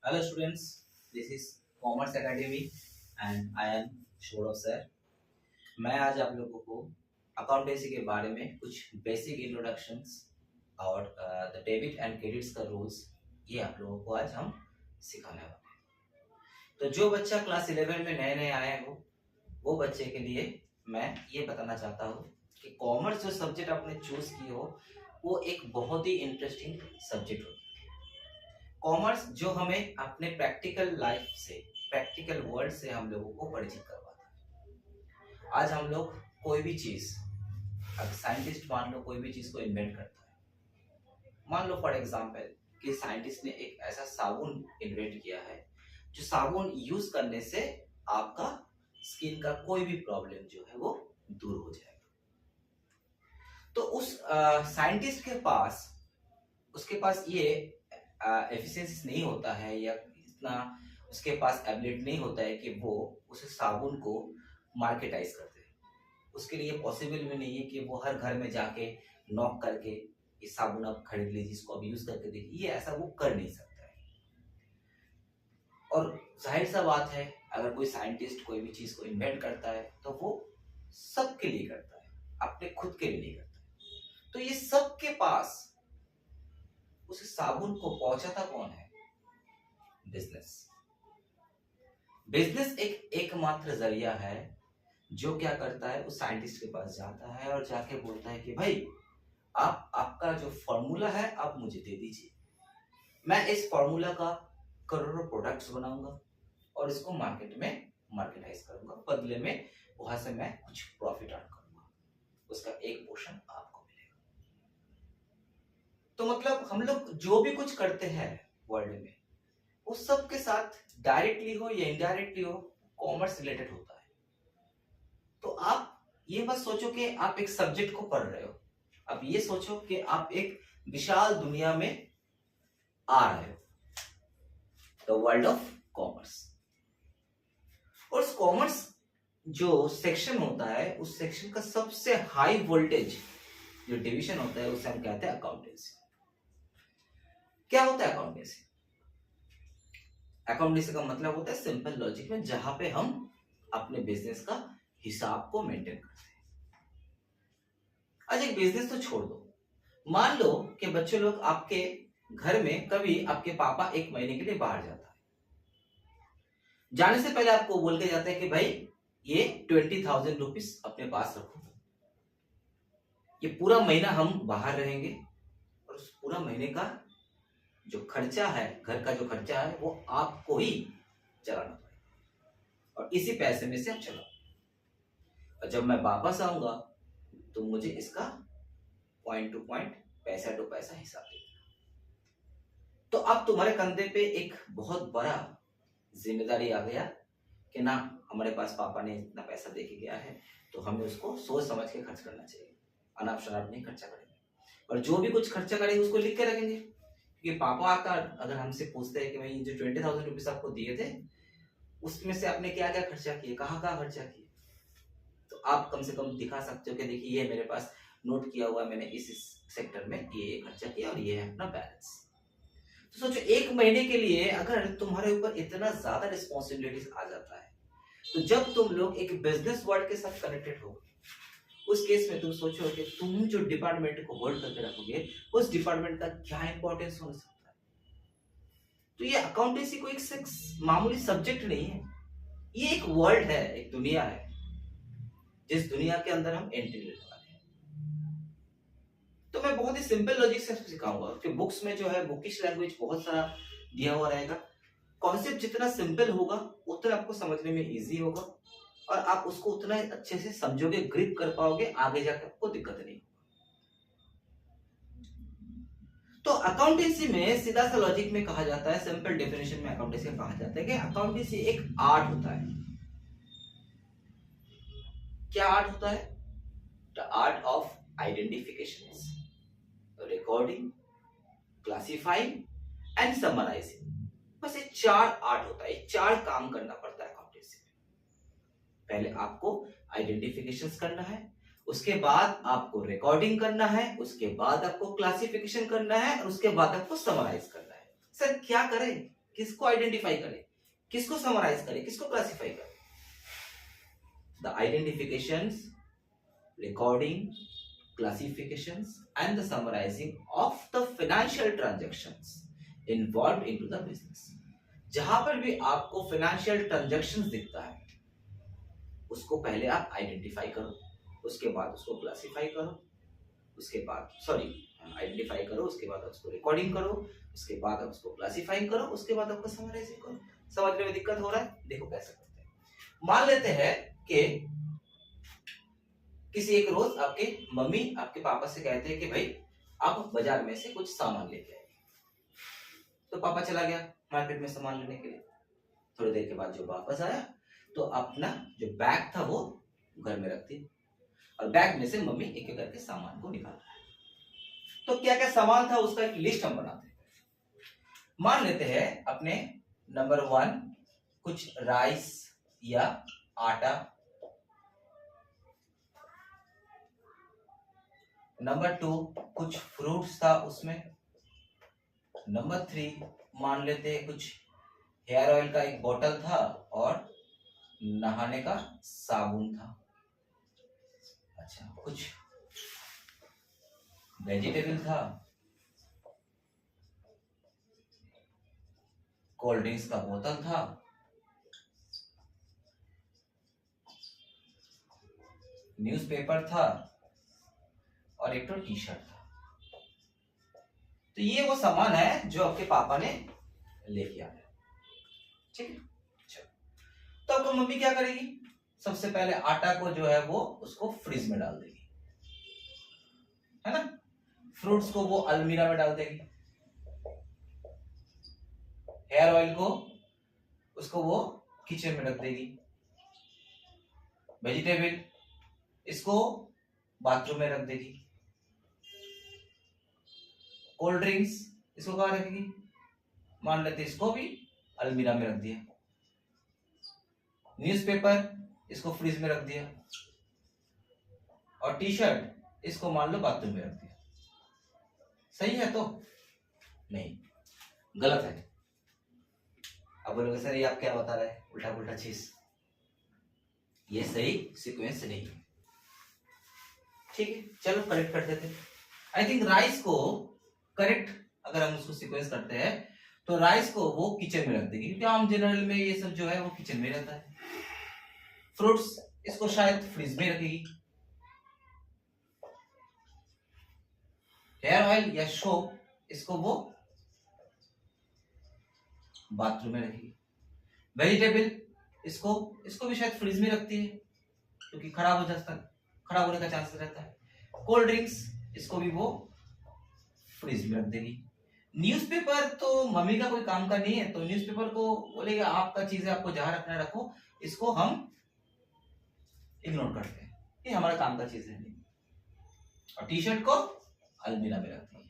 Hello students, this is commerce academy and I am Saurabh sir. मैं आज आप लोगों को अकाउंटेंसी के बारे में कुछ बेसिक इंट्रोडक्शंस और द डेबिट एंड क्रेडिट्स का रूल्स ये आप लोगों को आज हम सिखाने वाले हैं। तो जो बच्चा क्लास 11 में नए नए आए हो वो बच्चे के लिए मैं ये बताना चाहता हूँ कि कॉमर्स जो सब्जेक्ट आपने चूज की हो वो एक बहुत ही इंटरेस्टिंग सब्जेक्ट होता है। कॉमर्स जो हमें अपने प्रैक्टिकल लाइफ से, प्रैक्टिकल वर्ल्ड से हम लोगों को परिचित करवाता है। आज हम लोग कोई भी चीज, अब साइंटिस्ट मान लो कोई भी चीज को इन्वेंट करता है। मान लो फॉर एग्जांपल कि साइंटिस्ट ने एक ऐसा साबुन इन्वेंट किया है जो साबुन यूज करने से आपका स्किन का कोई भी प्रॉब्लम जो है वो दूर हो जाएगा। तो उस साइंटिस्ट के पास, उसके पास ये एफिशिएंसी नहीं होता है या इतना उसके पास एबिलिटी नहीं होता है कि वो उस साबुन को मार्केटाइज कर दे। उसके लिए पॉसिबल भी नहीं है कि वो हर घर में जाके नॉक करके ये साबुन आप खरीद लीजिए, इसको आप यूज करके देखिए, ये ऐसा वो कर नहीं सकता है। और जाहिर सा बात है, अगर कोई साइंटिस्ट कोई भी चीज को इन्वेंट करता है तो वो सबके लिए करता है, अपने खुद के लिए नहीं करता है। तो ये सबके पास उस साबुन को पहुंचाता कौन है? बिजनेस। बिजनेस एक एकमात्र जरिया है जो क्या करता है, उस साइंटिस्ट के पास जाता है और जाके बोलता है कि भाई आप आपका जो फॉर्मूला है आप मुझे दे दीजिए, मैं इस फॉर्मूला का करोड़ों प्रोडक्ट्स बनाऊंगा और इसको मार्केट में मार्केटाइज करूंगा, बदले में वहां से मैं कुछ प्रॉफिट अर्न करूंगा, उसका एक पोर्शन आपको मिलेगा। तो मतलब हम लोग जो भी कुछ करते हैं वर्ल्ड में वो सब के साथ डायरेक्टली हो या इनडायरेक्टली हो कॉमर्स रिलेटेड होता है। तो आप ये मत सोचो कि आप एक सब्जेक्ट को पढ़ रहे हो, आप ये सोचो कि आप एक विशाल दुनिया में आ रहे हो, द वर्ल्ड ऑफ कॉमर्स। और उस कॉमर्स जो सेक्शन होता है, उस सेक्शन का सबसे हाई वोल्टेज जो डिवीजन होता है उसे हम कहते हैं अकाउंटेंसी। क्या होता है अकाउंटेंसी? अकाउंटेंसी का मतलब होता है सिंपल लॉजिक में जहां पे हम अपने बिजनेस का हिसाब को मेंटेन करते हैं। आज एक बिजनेस तो छोड़ दो, मान लो कि बच्चे लोग आपके घर में कभी आपके पापा एक महीने के लिए बाहर जाता है, जाने से पहले आपको बोल के जाता है कि भाई ये 20,000 रुपीज अपने पास रखो, ये पूरा महीना हम बाहर रहेंगे और उस पूरा महीने का जो खर्चा है, घर का जो खर्चा है वो आपको ही चलाना पड़ेगा और इसी पैसे में से आप चलाओ, और जब मैं वापस आऊंगा तो मुझे इसका पॉइंट टू पॉइंट, पैसा टू पैसा हिसाब देना। तो अब तुम्हारे कंधे पे एक बहुत बड़ा जिम्मेदारी आ गया कि ना, हमारे पास पापा ने इतना पैसा दे के गया है तो हमें उसको सोच समझ के खर्च करना चाहिए, अनाप शनाप नहीं खर्चा करेंगे, और जो भी कुछ खर्चा करेंगे उसको लिख के रखेंगे। क्योंकि पापा आकर अगर हमसे पूछते हैं कि भाई जो 20,000 रुपीज आपको दिए थे उसमें से आपने क्या क्या खर्चा किए, कहाँ कहाँ खर्चा किए, तो आप कम से कम दिखा सकते हो कि देखिए ये मेरे पास नोट किया हुआ है, मैंने इस सेक्टर में ये खर्चा किया और ये है अपना बैलेंस। तो सोचो एक महीने के लिए अगर तुम्हारे ऊपर इतना ज्यादा रिस्पॉन्सिबिलिटीज आ जाता है, तो जब तुम लोग एक बिजनेस वर्ल्ड के साथ कनेक्टेड हो, उस केस में तुम सोचो कि तुम जो डिपार्टमेंट को होल्ड करके रखोगे उस डिपार्टमेंट का क्या इंपॉर्टेंस हो सकता है। तो ये अकाउंटेंसी को एक मामूली सब्जेक्ट नहीं है, ये एक वर्ल्ड है, एक दुनिया है, जिस दुनिया के अंदर हम एंट्री लेने वाले हैं। तो मैं बहुत ही सिंपल लॉजिक से सिखाऊंगा कि बुक्स में जो है बुकिश लैंग्वेज बहुत सारा दिया हुआ रहेगा, कॉन्सेप्ट जितना सिंपल होगा उतना आपको समझने में इजी होगा और आप उसको उतना अच्छे से समझोगे, ग्रिप कर पाओगे, आगे जाकर आपको दिक्कत नहीं। तो अकाउंटेंसी में सीधा सा लॉजिक में कहा जाता है, सिंपल डेफिनेशन में अकाउंटेंसी कहा जाता है कि अकाउंटेंसी एक आर्ट होता है। क्या आर्ट होता है? The art of identification, recording, classifying and summarizing. बस ये चार आर्ट होता है, चार काम करना पड़ता है अकाउंटेंसी में। पहले आपको आइडेंटिफिकेशन करना है, उसके बाद आपको रिकॉर्डिंग करना है, उसके बाद आपको क्लासिफिकेशन करना है और उसके बाद आपको समराइज करना है। सर क्या करें? किसको आइडेंटिफाई करे, किसको समराइज करे, किसको क्लासिफाई करे? The identifications, recording, classifications and the summarizing of the financial transactions involved into the business. जहां पर भी आपको फाइनेंशियल ट्रांजैक्शंस दिखता है उसको पहले आप आइडेंटिफाई करो, उसके बाद उसको क्लासिफाई करो, उसके बाद आइडेंटिफाई करो, उसके बाद उसको रिकॉर्डिंग करो, उसके बाद आप उसको क्लासिफाइंग करो, उसके बाद आपको समराइजिंग करो। समझने में दिक्कत हो रहा है? देखो कैसे करते हैं। मान लेते हैं कि किसी एक रोज आपके मम्मी आपके पापा से कहते हैं कि भाई आप बाजार में से कुछ सामान लेके आइए। तो पापा चला गया मार्केट में सामान लेने के लिए। थोड़ी देर के बाद जो वापस आया तो अपना जो बैग था वो घर में रख दिया और बैग में से मम्मी एक एक करके सामान को निकाला। तो क्या क्या सामान था उसका एक लिस्ट हम बनाते हैं। मान लेते हैं अपने नंबर 1 कुछ राइस या आटा, नंबर 2 कुछ फ्रूट्स था उसमें, नंबर 3 मान लेते हैं कुछ हेयर ऑयल का एक बोतल था और नहाने का साबुन था। अच्छा, कुछ वेजिटेबल था, कोल्ड ड्रिंक्स का बोतल था, न्यूज़पेपर था और एक तो टी शर्ट था। तो ये वो सामान है जो आपके पापा ने लेके आया। ठीक है, चलो। तो आपको मम्मी क्या करेगी? सबसे पहले आटा को जो है वो उसको फ्रिज में डाल देगी, है ना। फ्रूट्स को वो अलमीरा में डाल देगी, हेयर ऑयल को उसको वो किचन में रख देगी, वेजिटेबल इसको बाथरूम में रख देगी, कोल्ड ड्रिंक्स इसको कहाँ रखेगी? मान लेते इसको भी अलमीरा में रख दिया, न्यूज़पेपर इसको फ्रिज में रख दिया और टी शर्ट इसको मान लो बाथरूम में रख दिया। सही है? तो नहीं, गलत है। अब बोलोगे सर ये आप क्या बता रहे हैं, उल्टा पुल्टा चीज। ये सही सीक्वेंस नहीं है। ठीक है, चलो करेक्ट कर देते हैं। आई थिंक राइस को करेक्ट अगर हम उसको सीक्वेंस करते हैं तो राइस को वो किचन में रख देगी क्योंकि आम जनरल में ये सब जो है वो किचन में रहता है। फ्रूट्स इसको शायद फ्रिज में रखेगी, हेयर ऑयल या सोप इसको वो बाथरूम में रखेगी, वेजिटेबल इसको भी शायद फ्रिज में रखती है क्योंकि खराब होने का चांसेस रहता है। कोल्ड ड्रिंक्स इसको भी वो फ्रिज में रख देगी। न्यूज़पेपर तो मम्मी का कोई काम का नहीं है, तो न्यूज़पेपर को बोलेगा आपका चीज है, आपको जहां रखना रखो, इसको हम इग्नोर करते हैं, ये हमारा काम का चीज है नहीं। और टी शर्ट को अलमीरा में रखती है।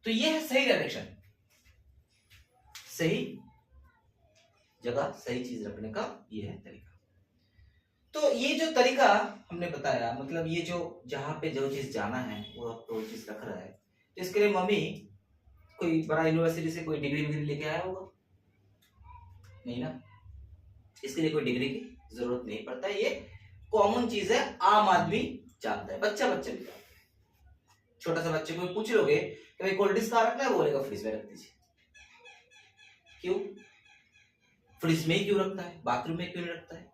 तो ये है सही डायरेक्शन, सही जगह सही चीज रखने का ये है तरीका। तो ये जो तरीका हमने बताया, मतलब ये जो जहां पे जो चीज जाना है वो आपको वो चीज रख रहा है। तो इसके लिए मम्मी कोई बड़ा यूनिवर्सिटी से कोई डिग्री विग्री लेके आया होगा? नहीं ना, इसके लिए कोई डिग्री की जरूरत नहीं पड़ता है। ये कॉमन चीज है, आम आदमी जानता है, बच्चा भी जानता है। छोटा सा बच्चे को पूछ लोगे कि भाई कोल्ड ड्रिंक्स कहाँ रखना है, बोलेगा फ्रिज में रख दीजिए। क्यों फ्रिज में क्यों रखता है, बाथरूम में क्यों नहीं रखता है?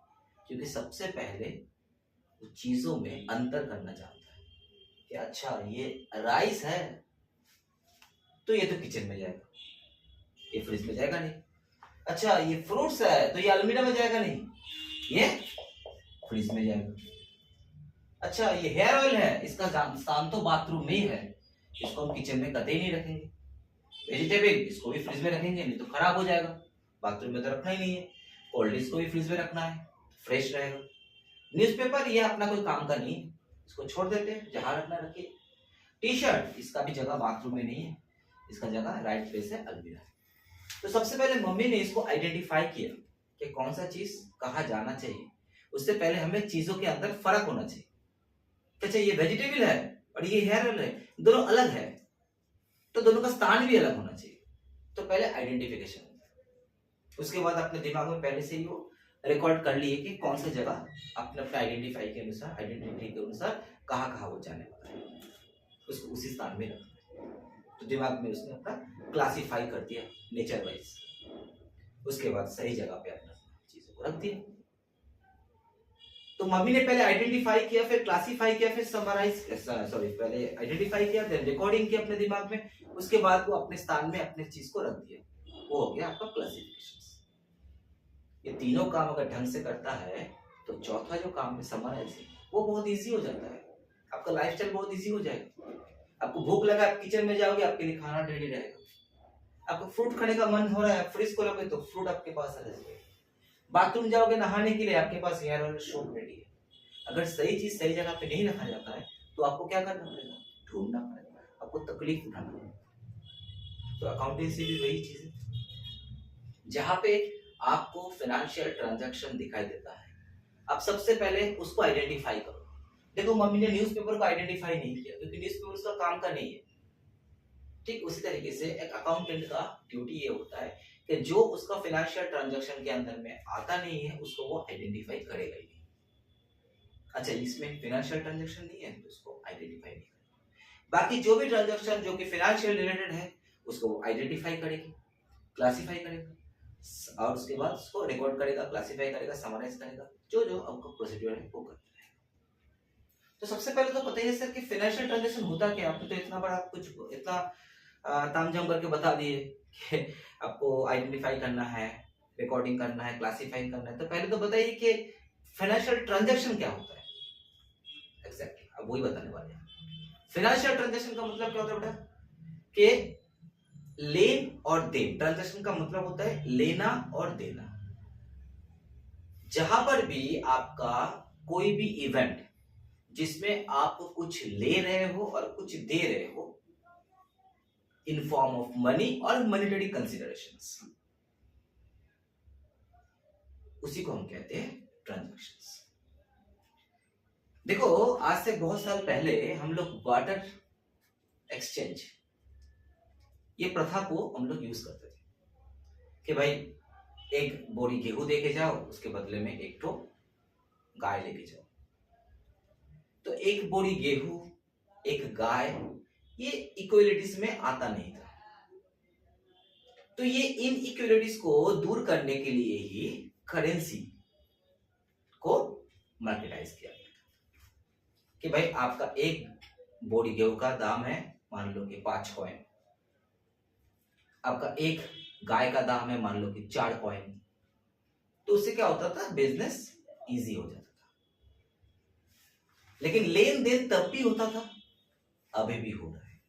क्योंकि सबसे पहले वो चीजों में अंतर करना चाहता है कि अच्छा ये राइस है तो ये तो किचन में जाएगा, ये फ्रिज में जाएगा नहीं। अच्छा ये फ्रूट्स है तो ये अलमीरा में जाएगा नहीं, ये फ्रिज में जाएगा। अच्छा ये हेयर ऑयल है, इसका स्थान तो बाथरूम में ही है, इसको हम किचन में कतई नहीं रखेंगे। वेजिटेबल इसको भी फ्रिज में रखेंगे, नहीं तो खराब हो जाएगा, बाथरूम में तो रखना ही नहीं है। कोल्ड ड्रिंक्स को भी फ्रिज में रखना है, फ्रेश रहेगा। न्यूज़पेपर ये अपना कोई काम का नहीं है, इसको छोड़ देते हैं, जहां रखना रखिए। टी शर्ट इसका भी जगह बाथरूम में नहीं है, इसका जगह राइट प्लेस है, अलमीरा। तो सबसे पहले मम्मी ने इसको आइडेंटिफाई किया कि कौन सा चीज कहाँ जाना चाहिए। उससे पहले हमें चीजों के अंदर फर्क होना चाहिए। अच्छा ये वेजिटेबल है और ये हेयर ऑयल है, दोनों अलग है, तो दोनों का स्थान भी अलग होना चाहिए। तो पहले आइडेंटिफिकेशन होता है, उसके बाद अपने दिमाग में पहले से ही वो रिकॉर्ड कर लिए कि कौन सी जगह अपने अपने आइडेंटिटी के अनुसार कहाँ कहाँ वो जाने वाला है, उसको उसी स्थान में रखना है। तो दिमाग में उसने अपना क्लासिफाई कर दिया नेचर वाइज, उसके बाद सही जगह पे अपना चीजों को रख दिया। तो मम्मी ने पहले आइडेंटिफाई किया, फिर क्लासिफाई किया, फिर समराइज, पहले आइडेंटिफाई किया, देन रिकॉर्डिंग किया अपने दिमाग में, उसके बाद वो अपने स्थान में अपने चीज को रख दिया, वो हो गया आपका क्लासिफिकेशन। ये तीनों काम अगर ढंग से करता है तो चौथा जो काम है समराइज, वो बहुत इजी हो जाता है, आपका लाइफस्टाइल बहुत इजी हो जाएगा। आपको भूख लगा, आप किचन में जाओगे, आपके लिए खाना रेडी रहेगा। आपको फ्रूट खाने का मन हो रहा है, फ्रिज खोलोगे तो फ्रूट आपके पास आ जाएगा। बाथरूम जाओगे नहाने के लिए, आपके पास हेयर ऑयल सोप रेडी है। अगर सही चीज सही जगह पे नहीं रखा जाता है तो आपको क्या करना पड़ेगा, ढूंढना पड़ेगा, आपको तकलीफ उठाना पड़ेगा। तो अकाउंटेंसी भी वही चीज है, जहां पे आपको फाइनेंशियल ट्रांजैक्शन दिखाई देता है, आप सबसे पहले उसको आइडेंटिफाई करो। देखो मम्मी ने न्यूज़पेपर को आइडेंटिफाई नहीं किया क्योंकि न्यूज़पेपर उसका काम का नहीं है। ठीक उसी तरीके से एक अकाउंटेंट का ड्यूटी ये होता है कि जो उसका फाइनेंशियल ट्रांजैक्शन के अंदर में आता नहीं है उसको वो आइडेंटिफाई करेगा ही नहीं। अच्छा, इसमें फाइनेंशियल ट्रांजैक्शन नहीं है तो उसको आइडेंटिफाई नहीं करेगा। बाकी जो भी ट्रांजैक्शन जो कि फाइनेंशियल रिलेटेड है उसको वो आइडेंटिफाई करेगी, क्लासिफाई करेगा और उसके बाद उसको रिकॉर्ड करेगा, क्लासिफाई करेगा, समराइज करेगा, जो जो आपका प्रोसीड्यूर है वो करता है। तो सबसे पहले तो पता ही है सर कि फाइनेंशियल ट्रांजैक्शन होता क्या। आपने तो इतना बड़ा कुछ इतना तामझाम करके बता दिए कि आपको आइडेंटिफाई करना है, रिकॉर्डिंग करना है, क्लासिफाई करना है। तो पहले तो बताइए कि फाइनेंशियल ट्रांजैक्शन क्या होता है एग्जैक्टली, अब वही बताने वाले हैं। फाइनेंशियल ट्रांजैक्शन का मतलब क्या होता है बेटा, कि लेन और देन। ट्रांजैक्शन का मतलब होता है लेना और देना। जहां पर भी आपका कोई भी इवेंट जिसमें आप कुछ ले रहे हो और कुछ दे रहे हो इन फॉर्म ऑफ मनी और मॉनेटरी कंसिडरेशंस, उसी को हम कहते हैं ट्रांजैक्शंस। देखो आज से बहुत साल पहले हम लोग बार्टर एक्सचेंज, ये प्रथा को हम लोग यूज करते थे कि भाई एक बोरी गेहूं दे के जाओ, उसके बदले में एक तो गाय लेके जाओ। तो एक बोरी गेहूं एक गाय, ये इक्वलिटीज में आता नहीं था। तो ये इन इक्वलिटीज को दूर करने के लिए ही करेंसी को मार्केटाइज किया गया कि भाई आपका एक बोरी गेहूं का दाम है मान लो कि 5 कॉइन, आपका एक गाय का दाम है मान लो कि 4 कॉइन। तो उससे क्या होता था, बिजनेस इजी हो जाता था। लेकिन लेन देन तब भी होता था, अभी भी हो रहा है।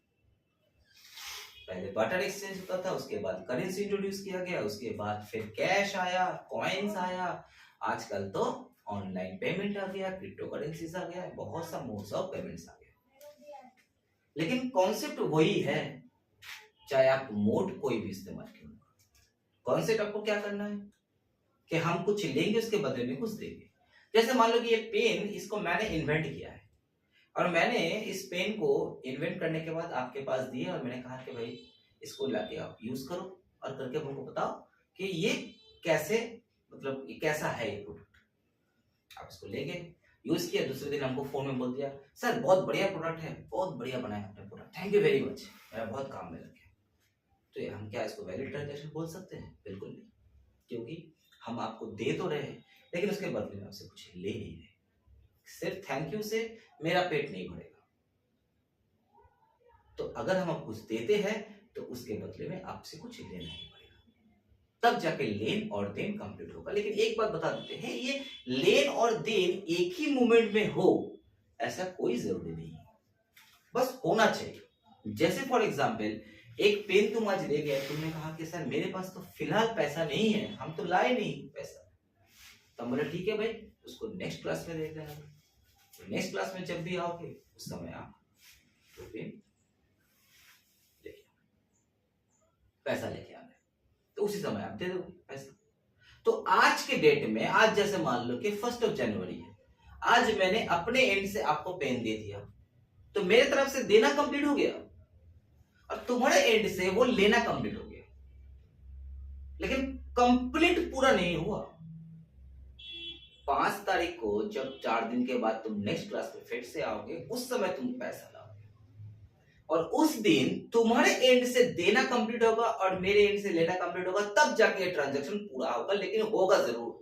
पहले बार्टर एक्सचेंज होता था, उसके बाद करेंसी इंट्रोड्यूस किया गया, उसके बाद फिर कैश आया, कॉइन्स आया, आजकल तो ऑनलाइन पेमेंट आ गया, क्रिप्टो करेंसीज आ गया, बहुत सा मोड्स ऑफ पेमेंट्स आ गया। लेकिन कॉन्सेप्ट वही है, चाहे आप मोड कोई भी इस्तेमाल क्यों। कॉन्सेप्ट आपको क्या करना है कि हम कुछ लेंगे उसके बदले में कुछ देंगे। जैसे मान लो कि ये पेन, इसको मैंने इन्वेंट किया है और मैंने इस पेन को इन्वेंट करने के बाद आपके पास दिए और मैंने कहा कि भाई इसको लाके आप यूज करो और करके हमको बताओ कि ये कैसे, मतलब ये कैसा है ये प्रोडक्ट। आप इसको लेंगे, यूज किया, दूसरे दिन हमको फोन में बोल दिया सर बहुत बढ़िया प्रोडक्ट है, बहुत बढ़िया बनाया आपने product, thank you very much, मेरा बहुत काम में लग गया। तो हम क्या इसको वैलिड ट्रांजैक्शन बोल सकते हैं? बिल्कुल नहीं, क्योंकि हम आपको दे तो रहे हैं लेकिन उसके बदले में आपसे कुछ ले नहीं रहे। सिर्फ थैंक यू से मेरा पेट नहीं भरेगा। तो अगर हम आपको कुछ देते हैं तो उसके बदले में आपसे कुछ लेना ही पड़ेगा, तब जाके लेन और देन कंप्लीट होगा। लेकिन एक बात बता देते हैं, ये लेन और देन एक ही मोमेंट में हो ऐसा कोई जरूरी नहीं है, बस होना चाहिए। जैसे फॉर एग्जाम्पल एक पेन तुम आज ले गए, तुमने कहा कि सर मेरे पास तो फिलहाल पैसा नहीं है, हम तो लाए नहीं पैसा। तो बोले ठीक है भाई, उसको नेक्स्ट क्लास में देख लेना। नेक्स्ट क्लास में जब भी आओगे उस समय आप तो पेन लेके पैसा लेके आना, तो उसी समय आप दे दो पैसा। तो आज के डेट में, आज जैसे मान लो कि 1 जनवरी है, आज मैंने अपने एंड से आपको पेन दे दिया, तो मेरे तरफ से देना कंप्लीट हो गया और तुम्हारे एंड से वो लेना कंप्लीट हो गया। लेकिन कंप्लीट पूरा नहीं हुआ। 5 तारीख को जब 4 दिन के बाद तुम नेक्स्ट क्लास में फिर से आओगे, उस समय तुम पैसा लाओगे और उस दिन तुम्हारे एंड से देना कंप्लीट होगा और मेरे एंड से लेना कंप्लीट होगा, तब जाके ये ट्रांजैक्शन पूरा होगा, लेकिन होगा जरूर।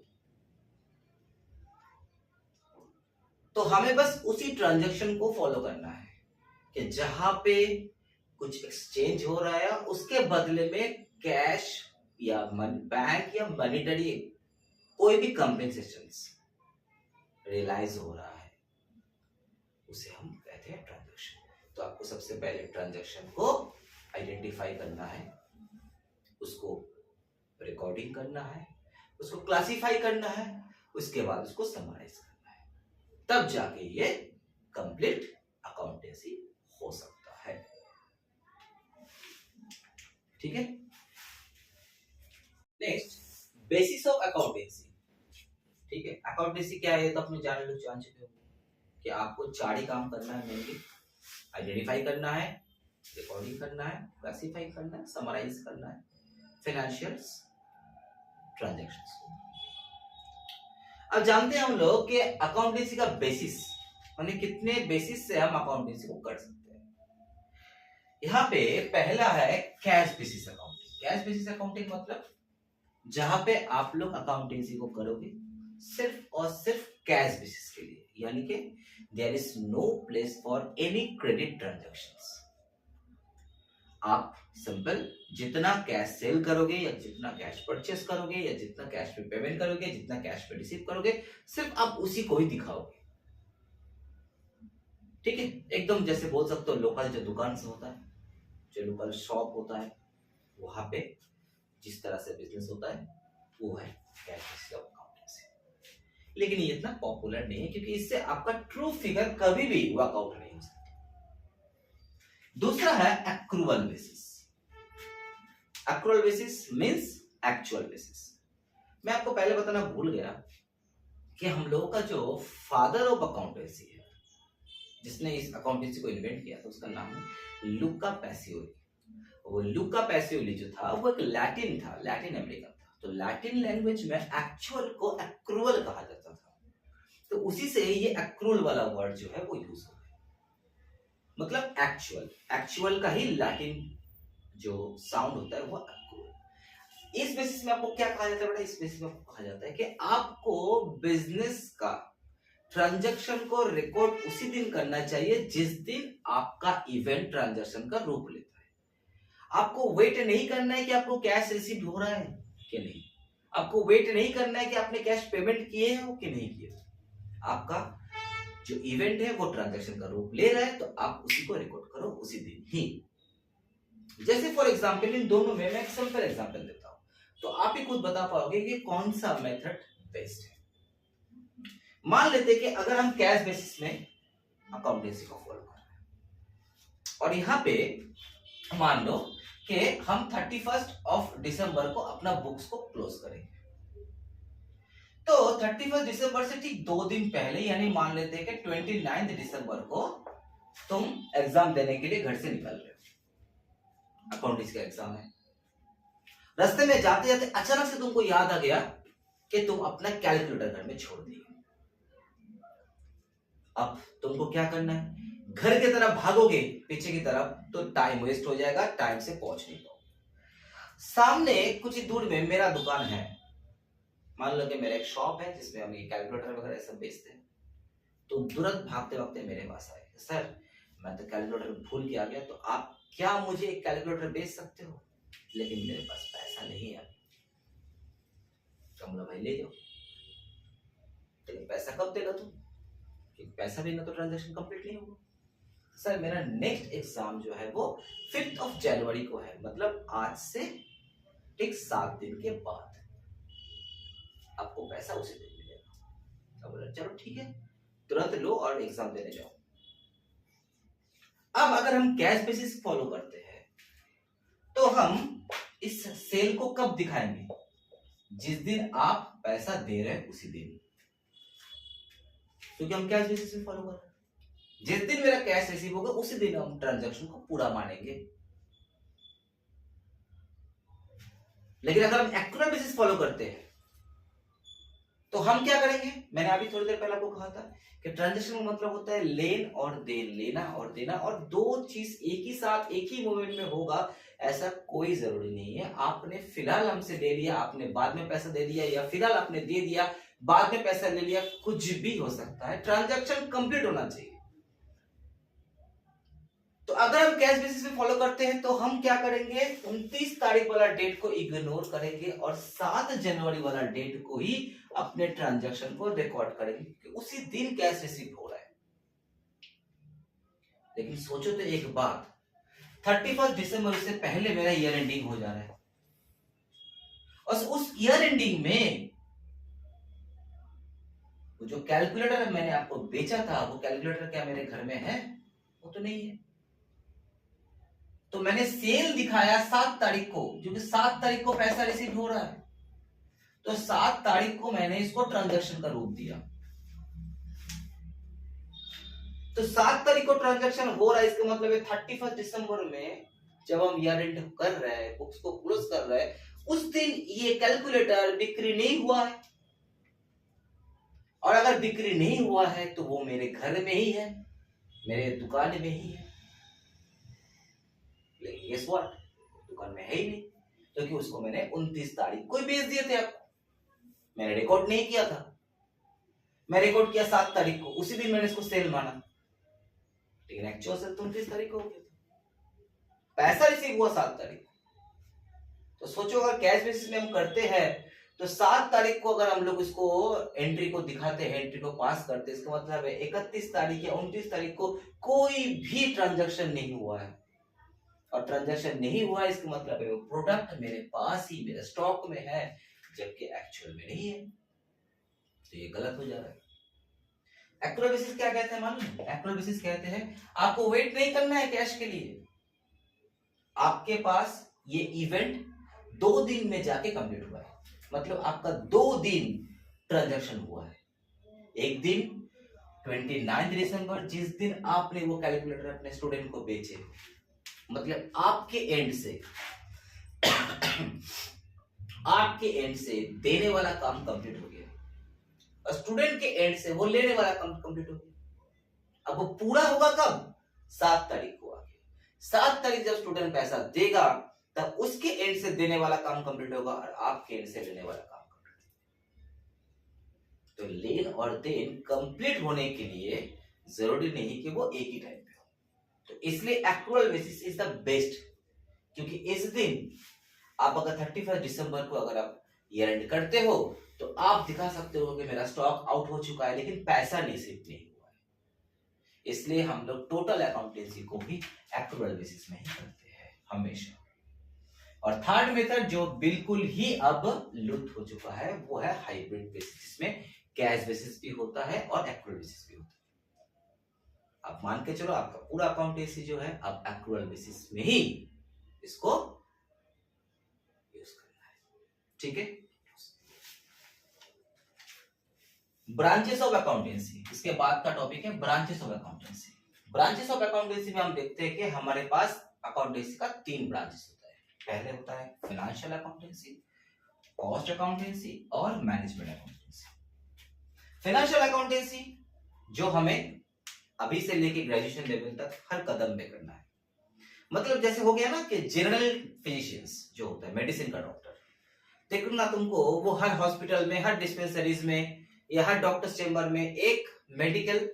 तो हमें बस उसी ट्रांजैक्शन को फॉलो करना है कि जहां पे कुछ एक्सचेंज हो रहा है उसके बदले में कैश या बैंक या मॉनिटरी कोई भी कंपेंसेशन रियलाइज हो रहा है, उसे हम कहते हैं ट्रांजैक्शन। तो आपको सबसे पहले ट्रांजैक्शन को आइडेंटिफाई करना है, उसको रिकॉर्डिंग करना है, उसको क्लासिफाई करना है, उसके बाद उसको समराइज करना है, तब जाके ये कंप्लीट अकाउंटेंसी हो सकता है। ठीक है। Next, basis of accountancy. ठीक है, अकाउंटेंसी क्या है तो अपने जान चुके हो कि आपको 4 ही काम करना है मेनली। आइडेंटिफाई करना है, रिकॉर्डिंग करना है, क्लासिफाई करना है, समराइज करना है, फाइनेंशियल्स, ट्रांजैक्शंस। अब जानते हैं हम लोग कि अकाउंटेंसी का बेसिस माने कितने बेसिस से हम अकाउंटेंसी को कर सकते हैं। यहाँ पे पहला है cash basis accounting. Cash basis accounting मतलब जहां पे आप लोग अकाउंटेंसी को करोगे सिर्फ और सिर्फ कैश बेसिस के लिए, यानी कि there is no place for any credit transactions. आप सिंपल जितना कैश सेल करोगे या जितना कैश परचेस करोगे या जितना कैश पे पेमेंट करोगे, जितना कैश पे रिसीव करोगे, सिर्फ आप उसी को ही दिखाओगे। ठीक है, एकदम जैसे बोल सकते हो लोकल जो दुकान से होता है, जो लोकल शॉप होता है, वहां पे जिस तरह से बिजनेस होता है वो है कैश बेसिस अकाउंटिंग। लेकिन ये इतना पॉपुलर नहीं है क्योंकि इससे आपका ट्रू फिगर कभी भी वर्कआउट नहीं हो सकता। दूसरा है accrual basis. Accrual basis means actual basis. मैं आपको पहले बताना भूल गया कि हम लोगों का जो फादर ऑफ अकाउंटेंसी है, जिसने इस अकाउंटेंसी को इन्वेंट किया था, उसका नाम है लुका पैसिओली। वो लुका पैसिओली जो था वो एक लैटिन था, लैटिन अमेरिकन था। तो लैटिन लैंग्वेज में एक्चुअल को एक्रूअल कहा जाता था, तो उसी से ये एक्रूअल वाला वर्ड जो है वो यूज हो गया। मतलब एक्चुअल, एक्चुअल का ही लैटिन जो साउंड होता है वो एक्रूअल। इस बेसिस में आपको क्या कहा जाता है बेटा? इस बेसिस में आपको कहा जाता है कि आपको बिजनेस का ट्रांजैक्शन को रिकॉर्ड उसी दिन करना चाहिए जिस दिन आपका इवेंट ट्रांजैक्शन का रूप लेता है। आपको वेट नहीं करना है कि आपको कैश रिसीव हो रहा है कि नहीं, आपको वेट नहीं करना है कि आपने कैश पेमेंट किए हो कि नहीं किए। आपका जो इवेंट है वो ट्रांजैक्शन का रूप ले रहा है, तो आप उसी को रिकॉर्ड करो उसी दिन ही। जैसे फॉर एग्जांपल इन दोनों में मैं एक सिंपल एग्जांपल देता हूं, तो आप ही खुद बता पाओगे कि कौन सा मेथड बेस्ट है। मान लेते कि अगर हम कैश बेसिस में अकाउंटेंसी को फॉलो कर रहे हैं और यहां पे मान लो कि हम 31 दिसंबर को अपना बुक्स को क्लोज करेंगे, तो 31 दिसंबर से ठीक 2 दिन पहले, यानी मान लेते हैं कि 29 दिसंबर को तुम एग्जाम देने के लिए घर से निकल रहे हो, अकाउंटेंसी का एग्जाम है। रास्ते में जाते जाते अचानक से तुमको याद आ गया कि तुम अपना कैलकुलेटर घर में छोड़ दिए। अब तुमको क्या करना है? घर की तरफ भागोगे पीछे की तरफ तो टाइम वेस्ट हो जाएगा, टाइम से पहुंच नहीं पाओगे। सामने कुछ ही दूर में मेरा दुकान है, मान लो कि मेरा एक शॉप है जिसमें हम ये कैलकुलेटर वगैरह सब बेचते हैं। तो तुरंत भागते भागते मेरे पास आए, सर मैं तो कैलकुलेटर भूल के आ गया, तो आप क्या मुझे एक कैलकुलेटर बेच सकते हो? लेकिन मेरे पास पैसा नहीं है। कमला भाई ले जाओ, लेकिन पैसा कब देगा तुम? क्योंकि पैसा देना तो ट्रांजैक्शन कंप्लीट नहीं होगा। सर मेरा नेक्स्ट एग्जाम जो है वो 5 जनवरी को है, मतलब आज से ठीक 7 दिन के बाद आपको पैसा उसी दिन मिलेगा। तो बोला चलो ठीक है, तुरंत लो और एग्जाम देने जाओ। अब अगर हम कैश बेसिस फॉलो करते हैं तो हम इस सेल को कब दिखाएंगे? जिस दिन आप पैसा दे रहे हैं उसी दिन, क्योंकि हम कैश बेसिस में फॉलो कर रहे हैं। जिस दिन मेरा कैश रिसीव होगा उसी दिन हम ट्रांजैक्शन को पूरा मानेंगे। लेकिन अगर हम एक्यूरेट बेसिस फॉलो करते हैं तो हम क्या करेंगे, मैंने अभी थोड़ी देर पहले आपको कहा था कि ट्रांजैक्शन का मतलब होता है लेन और देन, लेना और देना, और दो चीज एक ही साथ एक ही मोमेंट में होगा ऐसा कोई जरूरी नहीं है। आपने फिलहाल हमसे ले लिया, आपने बाद में पैसा दे दिया, या फिलहाल आपने दे दिया बाद में पैसा ले लिया, कुछ भी हो सकता है, ट्रांजैक्शन कंप्लीट होना चाहिए। तो अगर हम कैश बेसिस पे फॉलो करते हैं तो हम क्या करेंगे, 29 तारीख वाला डेट को इग्नोर करेंगे और 7 जनवरी वाला डेट को ही अपने ट्रांजैक्शन को रिकॉर्ड करेंगे कि उसी दिन कैश रिसीव हो रहा है। लेकिन सोचो तो एक बात, 31 दिसंबर से पहले मेरा ईयर एंडिंग हो जा रहा है और उस ईयर एंडिंग में वो जो कैलकुलेटर मैंने आपको बेचा था, वो कैलकुलेटर क्या मेरे घर में है? वो तो नहीं है। तो मैंने सेल दिखाया 7 तारीख को, क्योंकि 7 तारीख को पैसा रिसीव हो रहा है, तो 7 तारीख को मैंने इसको ट्रांजैक्शन का रूप दिया। तो 7 तारीख को ट्रांजैक्शन हो रहा है, इसका मतलब है 31 दिसंबर में जब हम ईयर एंड कर रहे हैं, बुक्स को क्लोज कर रहे हैं, उस दिन ये कैलकुलेटर बिक्री नहीं हुआ है। और अगर बिक्री नहीं हुआ है तो वो मेरे घर में ही है, मेरे दुकान में ही है। लेकिन गेस व्हाट, दुकान में है ही नहीं, क्योंकि उसको मैंने 29 तारीख को ही बेच दिए थे आपको। मैंने रिकॉर्ड नहीं किया था, मैं रिकॉर्ड किया 7 तारीख को, उसी दिन मैंने इसको सेल माना, लेकिन एक्चुअल सेल 29 तारीख को हो गया, पैसा रिसीव हुआ 7 तारीख को। तो सोचो अगर कैश बेसिस में हम करते हैं तो 7 तारीख को अगर हम लोग इसको एंट्री को दिखाते हैं, एंट्री को पास करते हैं, इसका मतलब है 31 तारीख या 29 तारीख को कोई भी ट्रांजैक्शन नहीं हुआ है। और ट्रांजैक्शन नहीं हुआ है इसका मतलब है वो प्रोडक्ट मेरे पास ही, मेरे स्टॉक में है, जबकि एक्चुअल में नहीं है। तो ये गलत हो जा रहा है। एक्यूरेट बेसिस क्या कहते हैं मालूम? एक्यूरेट बेसिस कहते हैं आपको वेट नहीं करना है कैश के लिए, आपके पास ये इवेंट 2 दिन में जाके कंप्लीट हुआ है, मतलब आपका 2 दिन ट्रांजैक्शन हुआ है। एक दिन 29 दिसंबर, जिस दिन आपने वो कैलकुलेटर अपने स्टूडेंट को बेचे, मतलब आपके एंड से आपके एंड से देने वाला काम कंप्लीट हो गया और स्टूडेंट के एंड से वो लेने वाला काम कंप्लीट हो गया। अब वो पूरा होगा कब? 7 तारीख को आके। 7 तारीख जब स्टूडेंट पैसा देगा तब उसके एंड से देने वाला काम कंप्लीट होगा और आपके एंड से लेने वाला काम कंप्लीट होगा। तो लेन और देन कंप्लीट होने के लिए जरूरी नहीं कि वो एक ही टाइम पे हो। तो इसलिए accrual basis is the best, क्योंकि इस दिन आप अगर 31 दिसंबर को अगर आप ईयर एंड करते हो तो आप दिखा सकते हो कि मेरा स्टॉक आउट हो चुका है, लेकिन पैसा रिसीव नहीं हुआ है। इसलिए हम लोग टोटल अकाउंटेंसी को भी एक्रूअल बेसिस में ही करते हैं हमेशा। और थर्ड मेथड जो बिल्कुल ही अब लुप्त हो चुका है वो है हाइब्रिड बेसिस, जिसमें कैश बेसिस भी होता है और एक्रूअल बेसिस भी होता है। आप मान के चलो आपका पूरा अकाउंटेंसी जो है अब एक्रूअल बेसिस में ही इसको यूज करना है, ठीक है। ब्रांचेस ऑफ अकाउंटेंसी, इसके बाद का टॉपिक है branches of accountancy. Branches of accountancy में हम देखते हैं कि हमारे पास अकाउंटेंसी का 3 ब्रांचेस होता है। पहले होता है फाइनेंशियल अकाउंटेंसी, कॉस्ट अकाउंटेंसी और मैनेजमेंट अकाउंटेंसी। फाइनेंशियल अकाउंटेंसी जो हमें अभी से लेके ग्रेजुएशन लेवल तक हर कदम पे करना है। मतलब जैसे हो गया ना कि जनरल फिजिशियंस जो होता है, मेडिसिन का डॉक्टर, देखो ना तुमको वो हर हॉस्पिटल में, हर डिस्पेंसरीज में या हर डॉक्टर्स चेंबर में एक मेडिकल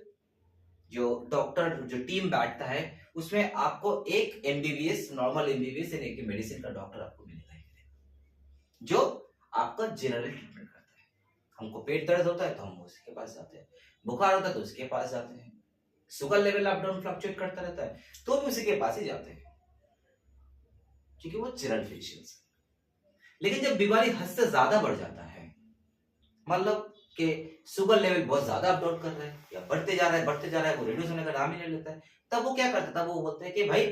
जो डॉक्टर जो टीम बैठता है उसमें आपको एक एमबीबीएस, नॉर्मल एमबीबीएस यानी कि मेडिसिन का डॉक्टर आपको मिलेगा ही मिलेगा, जो आपका जनरल ट्रीटमेंट करता है। हमको पेट दर्द होता है तो हम उसके पास जाते हैं, बुखार होता है तो उसके पास जाते हैं, sugar level up down fluctuate करता रहता है तो भी उसी के पास ही जाते हैं, क्योंकि वो जनरल फिजिशियंस। लेकिन जब बीमारी हद से ज्यादा बढ़ जाता है, मतलब कि शुगर लेवल बहुत ज्यादा अप डाउन कर रहा है या बढ़ते जा रहा है, वो रिड्यूस होने का नाम ही नहीं लेता है, तब वो क्या करता था, वो बोलते हैं कि भाई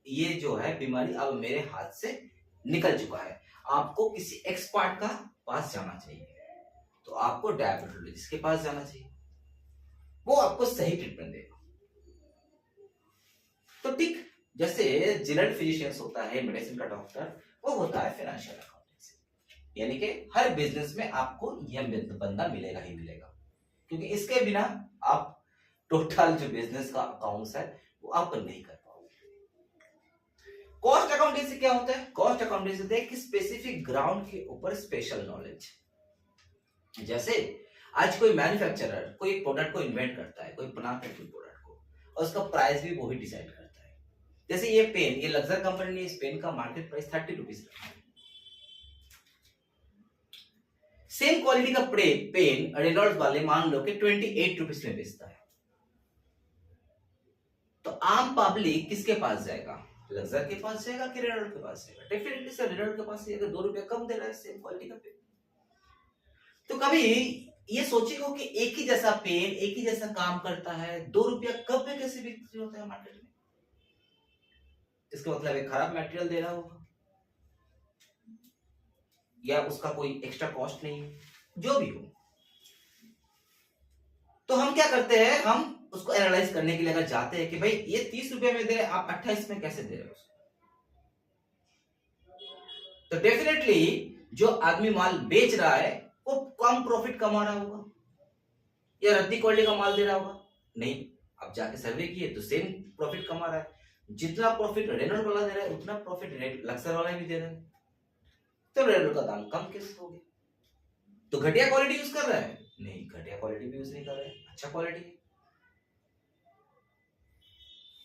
ये जो है बीमारी अब मेरे हाथ से निकल चुका है, आपको किसी एक्सपर्ट का पास जाना चाहिए। तो आपको डायबिटोलॉजिस्ट के पास जाना चाहिए, वो आपको सही ट्रीटमेंट देगा। तो ठीक जैसे जनरल फिजिशियंस होता है मेडिसिन का डॉक्टर, वो होता है फाइनेंशियल अकाउंटेंसी। यानी कि हर बिजनेस में आपको यह बंदा मिलेगा ही मिलेगा, क्योंकि इसके बिना आप टोटल जो बिजनेस का अकाउंट्स है वो आप नहीं कर पाओगे। कॉस्ट अकाउंटेंसी क्या होता है? कॉस्ट अकाउंटेंसी होता है कि स्पेसिफिक ग्राउंड के ऊपर स्पेशल नॉलेज। जैसे आज कोई मैन्युफैक्चरर कोई प्रोडक्ट को इन्वेंट करता है, कोई बनाता है कोई प्रोडक्ट को, और उसका प्राइस भी वही डिसाइड करता है। जैसे ये पेन, ये लग्जर कंपनी ने इस पेन का मार्केट प्राइस 30 रुपीज रखा है। सेम क्वालिटी का पेन रेनॉल्ड्स वाले मान लो कि 28 रुपीज में बेचता है, तो आम पब्लिक किसके पास जाएगा? लग्जर के पास जाएगा कि रेनॉल्ड के पास जाएगा? डेफिनेटली सर रेनॉल्ड के पास जाएगा, 2 रुपया कम दे रहा है सेम क्वालिटी का पेन। तो कभी ये सोचेगा कि एक ही जैसा पेन एक ही जैसा काम करता है, 2 रुपया कब में कैसे बिक्री होता है मार्केट में? इसका मतलब एक खराब मटेरियल दे रहा होगा, या उसका कोई एक्स्ट्रा कॉस्ट नहीं है, जो भी हो। तो हम क्या करते हैं, हम उसको एनालाइज करने के लिए अगर जाते हैं कि भाई ये 30 रुपए में दे रहे, आप 28 में कैसे दे रहे हो? तो डेफिनेटली जो आदमी माल बेच रहा है वो कम प्रॉफिट कमा रहा होगा, या रद्दी क्वालिटी का माल दे रहा होगा? नहीं, आप जाके सर्वे किए तो सेम प्रॉफिट कमा रहा है। जितना प्रॉफिट रेनॉल्ड वाला दे रहा है उतना प्रॉफिट लक्सर वाला भी दे रहा है, तो रेनॉल्ड का दाम कम कैसे हो गया? तो घटिया क्वालिटी यूज कर रहा है? नहीं, घटिया क्वालिटी भी यूज नहीं कर रहा है, अच्छा क्वालिटी है।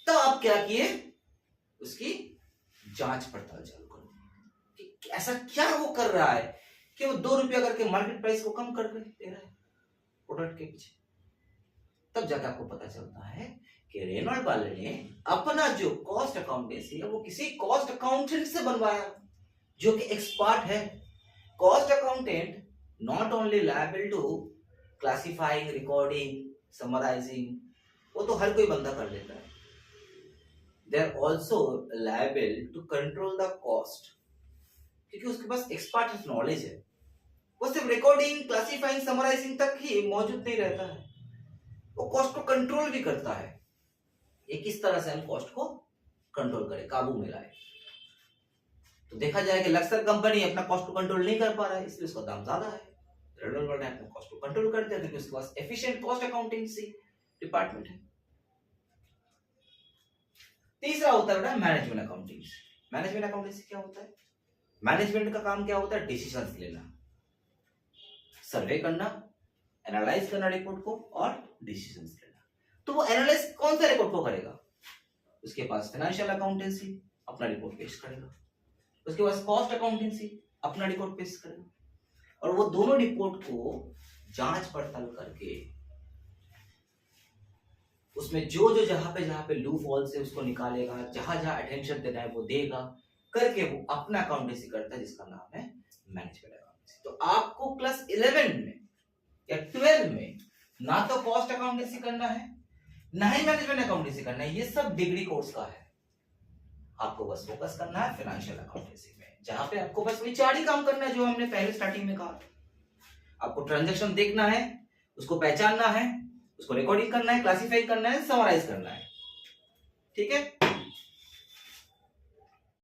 तो आप क्या किए, उसकी जांच पड़ताल चालू कर दी कि ऐसा क्या वो कर रहा है कि वो 2 रुपया करके मार्केट प्राइस को कम करके दे रहा है प्रोडक्ट के पीछे। तब जाकर आपको पता चलता है कि रेनॉल्ड वाले ने अपना जो कॉस्ट अकाउंटेंसी है वो किसी कॉस्ट अकाउंटेंट से बनवाया जो कि एक्सपर्ट है। Cost accountant not only liable to classifying, recording, summarizing, वो तो हर कोई बंदा कर लेता है। They are also liable to control the cost, क्योंकि उसके पास एक्सपर्ट नॉलेज है। वो सिर्फ रिकॉर्डिंग, क्लासिफाइंग, समराइजिंग तक ही मौजूद नहीं रहता है, वो कॉस्ट को कंट्रोल भी करता है। ये किस तरह से हम कॉस्ट को कंट्रोल करें, काबू में लाए। तो देखा जाए कि लक्सर कंपनी अपना कॉस्ट को कंट्रोल नहीं कर पा रहा है, इसलिए उसका दाम ज्यादा है। रेनॉल्ड वाले अपना कॉस्ट को कंट्रोल करते हैं क्योंकि उसके पास एफिशिएंट कॉस्ट अकाउंटिंग डिपार्टमेंट है। तीसरा होता है मैनेजमेंट अकाउंटिंग। मैनेजमेंट अकाउंटिंग क्या होता है? मैनेजमेंट का काम क्या होता है? डिसीजंस लेना, सर्वे करना, एनालाइज करना रिपोर्ट को और डिसीजंस लेना। तो वो एनालाइज कौन सा रिपोर्ट को करेगा? उसके पास फाइनेंशियल अकाउंटेंसी अपना रिपोर्ट पेश करेगा, उसके पास कॉस्ट अकाउंटेंसी अपना रिपोर्ट पेश करेगा, और वो दोनों रिपोर्ट को जांच पड़ताल करके उसमें जो जो जहां पे लूप होल से उसको निकालेगा, जहां जहां अटेंशन देना है वो देगा, करके वो अपना अकाउंटेंसी करता है जिसका नाम है मैनेजमेंट अकाउंटेंसी। तो आपको क्लास 11 में या 12 में ना तो कॉस्ट अकाउंटेंसी करना है ना ही मैनेजमेंट अकाउंटेंसी करना है, ये सब डिग्री कोर्स का है। आपको बस फोकस करना है फाइनेंशियल अकाउंटेंसी में, जहां पे आपको बस वही 4 ही काम करना है जो हमने पहले स्टार्टिंग में कहा। आपको ट्रांजैक्शन देखना है, उसको पहचानना है, उसको रिकॉर्डिंग करना है, क्लासिफाई करना है, समराइज करना है। ठीक है।